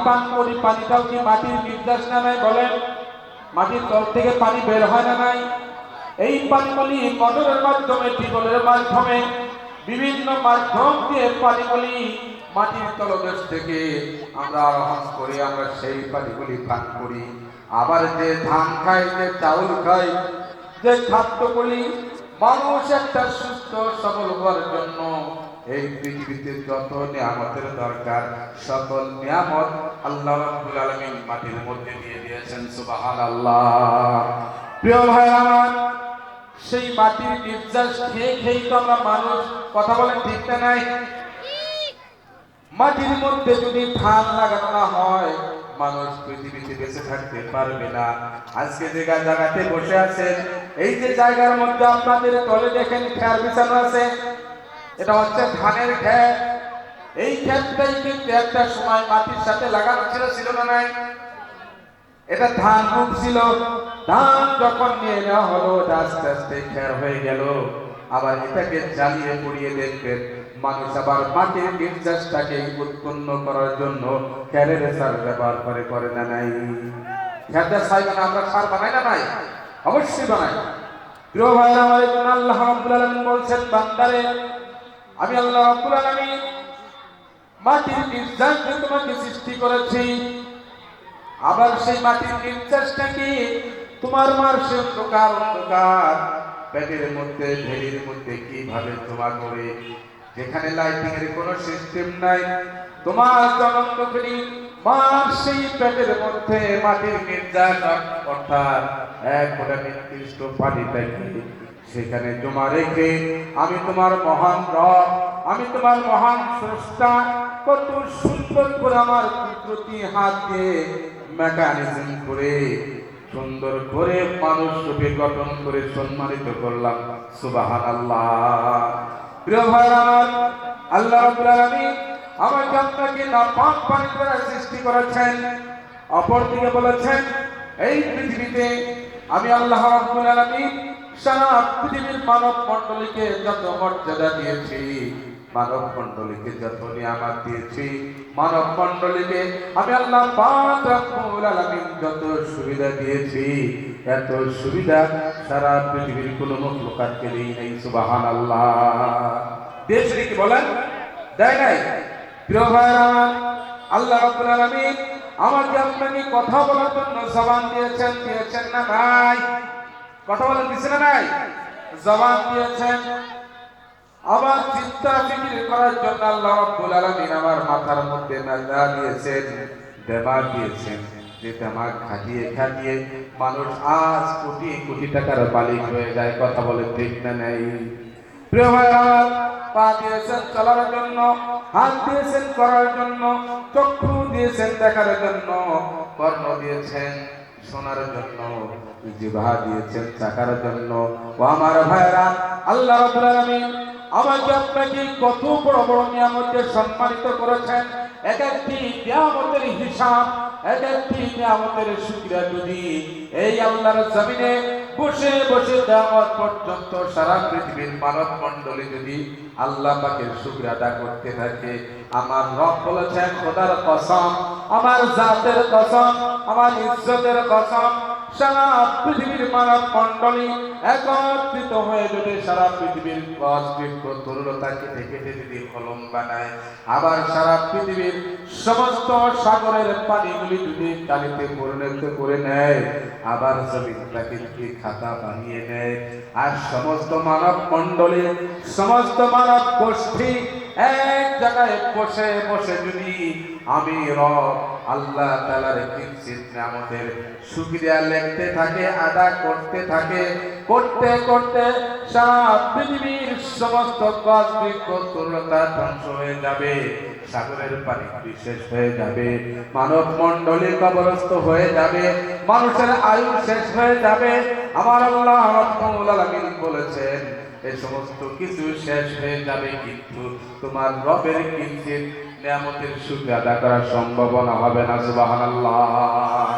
পান করি, পানিটাও কি মাটির নির্যাস না নাই বলেন? মাটির তল থেকে পানি বের হয় না নাই? এই পানিগুলি মোটরের মাধ্যমে, টিউবওয়েলের মাধ্যমে, বিভিন্ন মাধ্যম দিয়ে পানিগুলি মাটির তলদেশ থেকে আমরা আহরণ করি, আমরা সেই পানিগুলি পান করি। আবার যে ধান খাই, যে চাউল খাই, যে খাদ্যগুলি মানুষ একটা সুস্থ সবল হওয়ার জন্য এই পৃথিবীতে যত নিয়ামতের দরকার, সকল নিয়ামত আল্লাহ রাব্বুল আলামিন মাটির মধ্যে দিয়ে দিয়েছেন। সুবহানাল্লাহ। প্রিয় ভাই আমার, সেই মাটির নির্যাস খেয়ে খেয়েই তো আমরা মানুষ। কথা বলেন ঠিক না নাই? মাটির মধ্যে যদি ধান লাগানো না হয়, মানুষ পৃথিবীতে বেঁচে থাকতে পারবে না। আজকে যে জায়গাতে বসে আছেন, এই যে জায়গার মধ্যে আপনাদের তলে দেখেন খেয়ার বিছানো আছে, এটা হচ্ছে ধানের খেত। এই ক্ষেতটাই কিন্তু একটা সময় মাটির সাথে লাগানো ছিল না নাই? এটা ধান রূপ ছিল। ধান যখন নিয়ে নেওয়া হলো, আস্তে আস্তে খের হয়ে গেল। আবার এটাকে জ্বালিয়ে পুড়িয়ে দেখবেন মানুষ আবার মাটির নির্যাসটাকে উৎপন্ন করার জন্য খেরের সার ব্যবহার করে না নাই? খেরটা ছাই মানে আমরা সার বানাই না নাই? অবশ্যই বানাই। প্রিয় ভাইরা আমার, জন্য আল্লাহ রাব্বুল আলামিন বলছেন, বান্দারে আমি আল্লাহ রাব্বুল আলামিন মাটির নির্যাস দিয়ে তোমাকে সৃষ্টি করেছি। আবার সেই মাটির নির্যাসটা কি তোমার মার সে অন্ধকার পেটের মধ্যে, ঢেলির মধ্যে কিভাবে জমা করে, যেখানে লাইটিং এর কোনো সিস্টেম নাই, তোমার জনমকারী মার সেই পেটের মধ্যে মাটির নির্যাস অর্থাৎ এক ফোঁটা নির্দিষ্ট পানিটাকে সেখানে জমা রেখে আমি তোমার মহান রব, আমি তোমার মহান স্রষ্টা কত সুন্দর করে আমার কুদরতি হাত দিয়ে মেকানিজম করে সুন্দর করে মানুষ রূপে গঠন করে সম্মানিত করলাম। সুবহানাল্লাহ। প্রিয় ভাইরা আমার, আল্লাহ রাব্বুল আলামিন আমাকে আপনাকে নাপাক পানি দ্বারা সৃষ্টি করেছেন। অপরদিকে বলেছেন, এই পৃথিবীতে আমি আল্লাহ রাব্বুল আলামিন সারা পৃথিবীর মানব মণ্ডলীকে যত মর্যাদা দিয়েছি, মানব মণ্ডলীকে যত নিয়ামত দিয়েছি, মানব মণ্ডলীকে আমি আল্লাহ পাক রব্বুল আলামিন যত সুবিধা দিয়েছি, এত সুবিধা সারা পৃথিবীর কোনো মখলুকাতকে দেই নাই। সুবহানাল্লাহ। দিয়েছি কি বলেন? দেয় নাই? প্রিয় ভাইরা, আল্লাহ রাব্বুল আলামিন আমাকে আপনাকে কথা বলার জন্য জবান দিয়েছেন না নাই? কথা বলেন, দিয়েছেন না নাই? জবান দিয়েছেন। আবার চিন্তা ফিকির করার জন্য আল্লাহ রাব্বুল আলামিন আমার মাথার মধ্যে নাজা দিয়েছেন, দেমাগ দিয়েছেন। যে দেমাগ খাটিয়ে মানুষ আজ কোটি কোটি টাকার মালিক হয়ে যায়। কথা বলে ঠিক না নাই? প্রিয় ভাইরা, পা দিয়েছেন চলার জন্য, হাত দিয়েছেন করার জন্য, চক্ষু দিয়েছেন দেখার জন্য, কর্ণ দিয়েছেন শোনার জন্য, জিহ্বা দিয়েছেন চাখার জন্য। ও আমার ভাইরা, আল্লাহ রাব্বুল আলামিন আমাকে আপনাকে কত বড় বড় নিয়ামতে সম্মানিত করেছেন। এক একটি নিয়ামতের হিসাব, এক একটি নিয়ামতের শুকরিয়া যদি এই আল্লাহর জমিনে বসে বসে কিয়ামত পর্যন্ত সারা পৃথিবীর মানব মণ্ডলী যদি আল্লাহ পাকের শুকরিয়া আদা করতে থাকে, আমার রব বলেছেন, খোদার কসম, আমার জাতের কসম, আমার ইজ্জতের কসম, সারা পৃথিবীর মানব মণ্ডলী একত্রিত হয়ে যদি সারা পৃথিবীর গাছ বৃক্ষ তরুলতাকে কেটে যদি কলম বানায়, আবার সারা পৃথিবীর সমস্ত সাগরের পানিগুলি যদি কালিতে পরিণত করে নেয়, আবার জমিনটাকে যদি খাতা বানিয়ে নেয়, আর সমস্ত মানব মণ্ডলী, সমস্ত মানব গোষ্ঠী এক জায়গায় বসে বসে যদি আমি রব আল্লাহ তাআলার কিঞ্চিত নিয়ামতের শুকরিয়া লিখতে থাকে, আদা করতে থাকে, করতে করতে সারা পৃথিবীর সমস্ত গাছ বৃক্ষ তরুলতা ধ্বংস হয়ে যাবে, সাগরের পানি শেষ হয়ে যাবে, মানব মণ্ডলী কবরস্থ হয়ে যাবে, মানুষের আয়ু শেষ হয়ে যাবে। আমার আল্লাহ রাব্বুল আলামিন বলেছেন, এই সমস্ত কিছু শেষ হয়ে যাবে, কিন্তু তোমার রবের কিঞ্চিত নিয়ামতের শুকরিয়া আদা করার সম্ভাবনা হবে না। সুবহানাল্লাহ।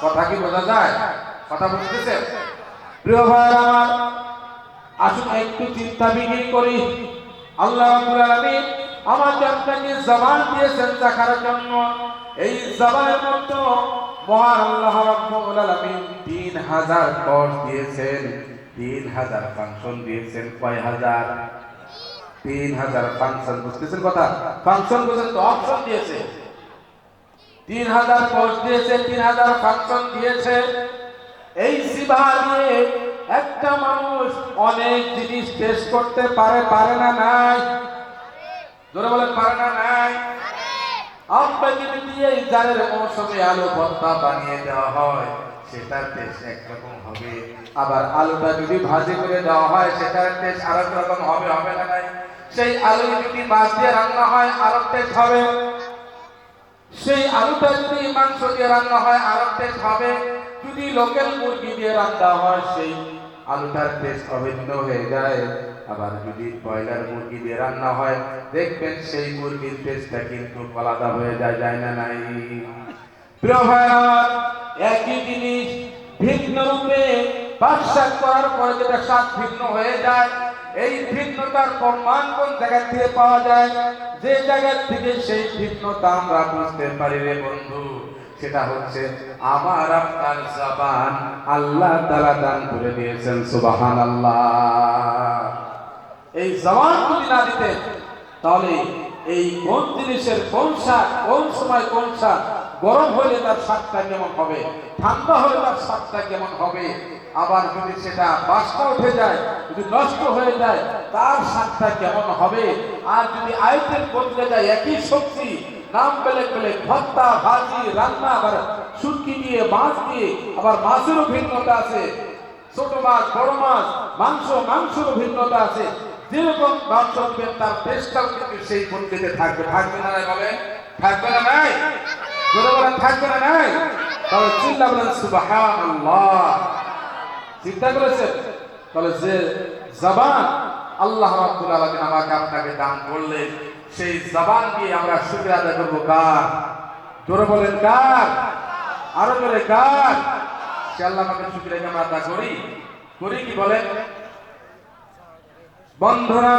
কথা কি বোঝা যায়? কথা বুঝতেছেন? প্রিয় ভাইরা আমার, আসুন একটু চিন্তা বিনিময় করি। আল্লাহ রাব্বুল আলামিন আমাকে আপনাকে জবান দিয়েছেন চাখার জন্য। এই জবানের মধ্যে মহান আল্লাহ রাব্বুল আলামিন 3000 কোষ দিয়েছেন, 3000 ফাংশন দিয়েছেন। কয় হাজার? 3000 ফাংশন। বুঝতেছেন কথা? ফাংশন বুঝেন তো? অপশন দিয়েছে। 3000 কোষ দিয়েছে, 3000 ফাংশন দিয়েছে। এই জিহ্বা দিয়ে একটা মানুষ অনেক জিনিস টেস্ট করতে পারে, পারে না নাই? জোরে বলেন, পারে না নাই? আপনাকে যদি এই জারের মৌসুমে আলু ভর্তা বানিয়ে দেওয়া হয়, সেটার টেস্ট একরকম হবে। আবার আলুটা যদি ভাজি করে দেওয়া হয়, সেটার টেস্ট আরেক রকম হবে, হবে না নাই? সেই আলু যদি মাছ দিয়ে রান্না হয়, আরেক টেস্ট হবে। সেই আলুটা যদি মাংস দিয়ে রান্না হয়, আরেক টেস্ট হবে। যদি লোকাল মুরগি দিয়ে রান্না হয়, সেই আলুটার টেস্ট অভিন্ন হয়ে যায়। আবার যদি ব্রয়লার মুরগি দিয়ে রান্না হয়, দেখবেন সেই মুরগির টেস্টটা কিন্তু আলাদা হয়ে যায়, যায় না নাই? প্রিয় ভাইরা, একই জিনিস ভিন্ন রূপে বাকশাক করার পরে যেটা স্বাদ ভিন্ন হয়ে যায়, এই ভিন্নতার প্রমাণ কোন জায়গা থেকে পাওয়া যায়? যে জায়গা থেকে সেই ভিন্নতা আমরা বুঝতে পারি রে বন্ধু, সেটা হচ্ছে আমার আপনার জবান আল্লাহ তাআলা দান করে দিয়েছেন। সুবহানাল্লাহ। এই জবান যদি না দিতেন, তাহলে এই কোন জিনিসের কোন স্বাদ, কোন সময় কোন স্বাদ, গরম হলে তার স্বাদটা কেমন হবে, ঠান্ডা হলে তার স্বাদটা কেমন হবে, আবার যদি সেটা বাষ্প উঠে যায়, যদি নষ্ট হয়ে যায়, তার স্বাদটা কেমন হবে। আর যদি আইটেম বদলে যায়, একই সবজি নাম পেলে পেলে ভর্তা, ভাজি, রান্না, আবার শুটকি দিয়ে, মাছ দিয়ে, আবার মাছেরও ভিন্নতা আছে, ছোট মাছ, বড় মাছ, মাংস, মাংসেরও ভিন্নতা আছে। যেরকম মাংস দিবেন, তার টেস্টটাও কিন্তু সেই পদ্ধতিতে থাকবে। থাকবে না বলেন? থাকবে না নাই? জোরে বলেন, থাকবে না নাই? তাহলে চিল্লা বলেন সুবহানাল্লাহ। চিন্তা করেছেন? তাহলে যে জবান আল্লাহ রাব্বুল আলামিন আমাকে আপনাকে দান করলেন, সেই জবান দিয়ে আমরা শুকরিয়া আদায় করবো কার? জোরে বলেন কার? আরো জোরে কার? সে আল্লাহ আমাকে শুকরিয়া আমরা আদায় করি, করি কি বলেন? বন্ধুরা,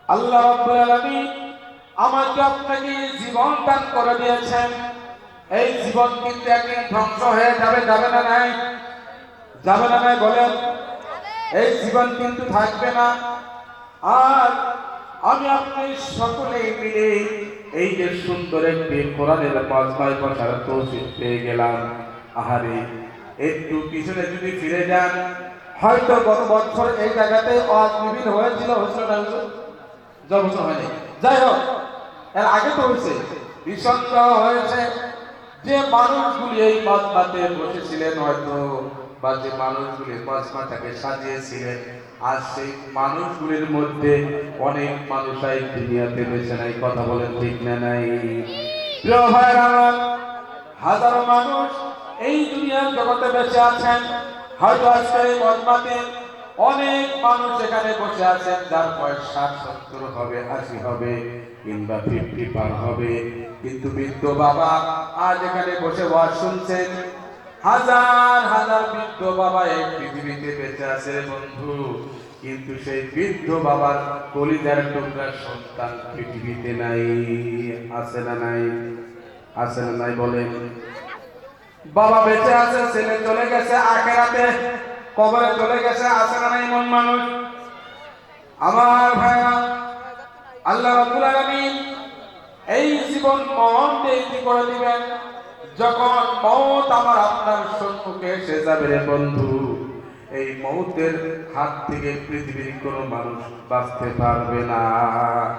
আল্লাহ রাব্বুল আলামিন আমাকে আপনাকে জীবন দান করে দিয়েছেন। এই জীবন কিন্তু একদিন ধ্বংস হয়ে যাবে, যাবে না নাই? যাবে না নাই বলেন? এই জীবন কিন্তু থাকবে না। আর আমি আপনি সকলেই মিলে এই যে সুন্দর একটি কোরআনের মাজমায় বসার তৌফিক পেয়ে গেলাম। আহারে, একটু পিছনে যদি ফিরে যান, হয়তো গত বছর এই জায়গাতে ওয়াজ মিছিল হয়েছিল, হয়েছিল না? যবছর হয়নি, যাই হোক, এর আগে তো হয়েছে, ভীষণ হয়েছে। যে মানুষগুলি এই মাজমাতে বসেছিলেন হয়তো, বা যে মানুষগুলি মাজমাটাকে সাজিয়েছিলেন, আজ সেই মানুষগুলির মধ্যে অনেক মানুষ এই দুনিয়াতে বেঁচে নাই। কথা বলেন ঠিক না নাই? প্রিয় ভাইরা, হাজারো মানুষ এই দুনিয়ার জগতে বেঁচে আছেন। হয়তো আজকে এই মাজমাতে অনেক মানুষ এখানে বসে আছেন, যার বয়স 60-70 হবে, 80 হবে, কিংবা 50 পার হবে। কিন্তু বৃদ্ধ বাবা আজ এখানে বসে ওয়াজ শুনছেন। হাজার হাজার বৃদ্ধ বাবা এই পৃথিবীতে বেঁচে আছে বন্ধু, কিন্তু সেই বৃদ্ধ বাবার কলিজার টুকরা সন্তান পৃথিবীতে নাই। আছে না নাই? আছে না নাই বলেন? বাবা বেঁচে আছে, ছেলে চলে গেছে আখিরাতে, কবরে চলে গেছে। আছে না নাই মন মানুষ? আমার ভাইরা, আল্লাহ রাব্বুল আলামিন এই জীবন মরণ দিয়ে করে দিবেন। যখন মওত আমার আপনার সম্মুখে এসে যাবে রে বন্ধু, এই মওতের হাত থেকে পৃথিবীর কোনো মানুষ বাঁচতে পারবে না।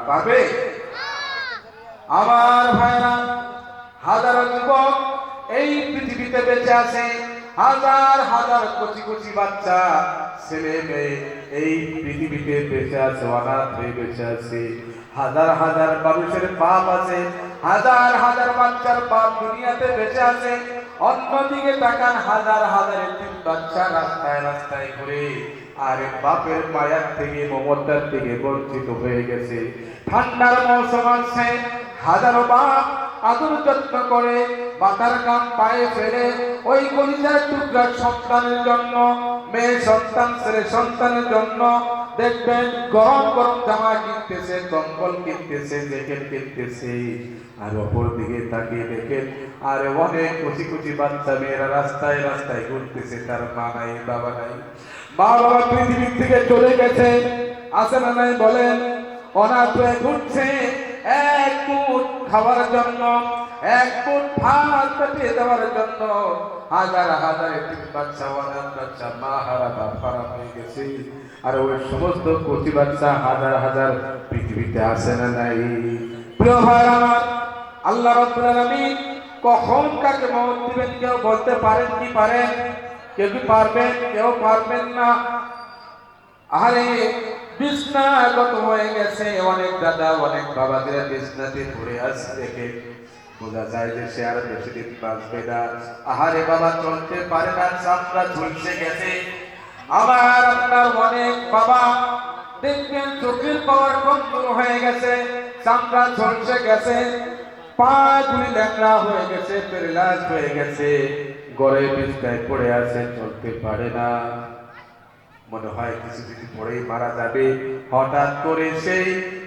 পারবে? আমার ভাইরা, হাজারো যুবক এই পৃথিবীতে বেঁচে আছে, হাজার হাজার কচি কচি বাচ্চা ছেলে মেয়ে এই পৃথিবীতে বেঁচে আছে, অনাথ হয়ে বেঁচে আছে। হাজার হাজার মানুষের পাপ আছে, হাজার হাজার বাচ্চার পাপ দুনিয়াতে বেঁচে আছে। অন্যদিকে তাকান, হাজার হাজার এতিম বাচ্চা রাস্তায় রাস্তায় ঘুরে আর বাপের মায়ার থেকে, মমতার থেকে বঞ্চিত হয়ে গেছে। ঠান্ডার মৌসুম আছে, হাজারো বাপ আদর যত্ন করে মাথার কাম পায়ে ফেলে ওই কলিজার টুকরা সন্তানের জন্য, মেয়ে সন্তান, ছেলে সন্তানের জন্য দেখবেন গরম গরম জামা কিনতেছে, কম্বল কিনতেছে, জ্যাকেট কিনতেছে, আর অপর দিকে তাকিয়ে দেখেন আর অনেক কচি কচি বাচ্চা মেয়েরা রাস্তায় রাস্তায় ঘুরতেছে, তার মা নাই বাবা নাই। মা বাবা পৃথিবীর থেকে চলে গেছে, আছে না নাই বলেন? অনাথ হয়ে ঘুরছে এক মুঠ খাওয়ার জন্য, এক মুঠ ভাত পেটে দেওয়ার জন্য। হাজার হাজার এতিম বাচ্চা, অনাথ বাচ্চা, মা হারা বাপ হারা হয়ে গেছে। আর ওই সমস্ত কচি বাচ্চা হাজার হাজার পৃথিবীতে আসে না নাই? প্রিয় ভাই আমার, আল্লাহ রাব্বুল আলামিন কখন কাকে মওত দিবেন কেউ বলতে পারেন কি পারেন? কেউ কি পারবেন? কেউ পারবেন না। আরে বিছনাগত হয়ে গেছে অনেক দাদা, অনেক বাবাদের বিছনাতে পড়ে আছে, দেখে বোঝা যায় যে সে আর বেশি দিন বাঁচবে না। আহারে বাবা চলতে পারে না, চামড়া ঝুলসে গেছে। আবার আপনার অনেক বাবা দেখবেন চোখের পাওয়ার কমজোর হয়ে গেছে, চামড়া ঝলসে গেছে, পা গুলি ল্যাংড়া হয়ে গেছে, প্যারালাইজ হয়ে গেছে, গড়ে বিছনায় পড়ে আছে, চলতে পারে না। মনে হয় কিছুদিন পরেই মারা যাবে। হঠাৎ করে সেই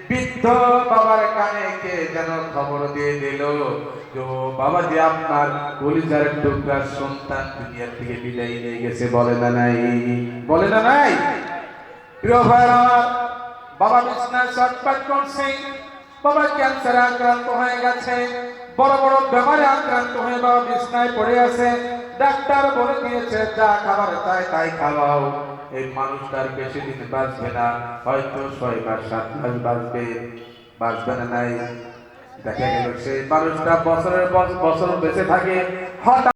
বৃদ্ধ বাবার কানে কে যেন খবর দিয়ে দিল যে বাবা যে আপনার কলিজার টুকরা সন্তান দুনিয়া থেকে বিদায় নিয়ে গেছে। বলে না নাই? বলে না নাই? প্রিয় ভাইরা, বাবা বিছনায় ছটফট করছে, বাবা ক্যান্সারে আক্রান্ত হয়ে গেছে, বড় বড় বেমারে আক্রান্ত হয়ে বাবা বিছনায় পড়ে আছে। ডাক্তার বলে দিয়েছে যা খাবার চাই তাই খাওয়াও, এই মানুষটার বেশি দিন বাঁচবে না, হয়তো 6 মাস 7 মাস বাঁচবে। বাঁচবে না নাই? দেখা গেল সেই মানুষটা বছরের পর বছর বেঁচে থাকে। হঠাৎ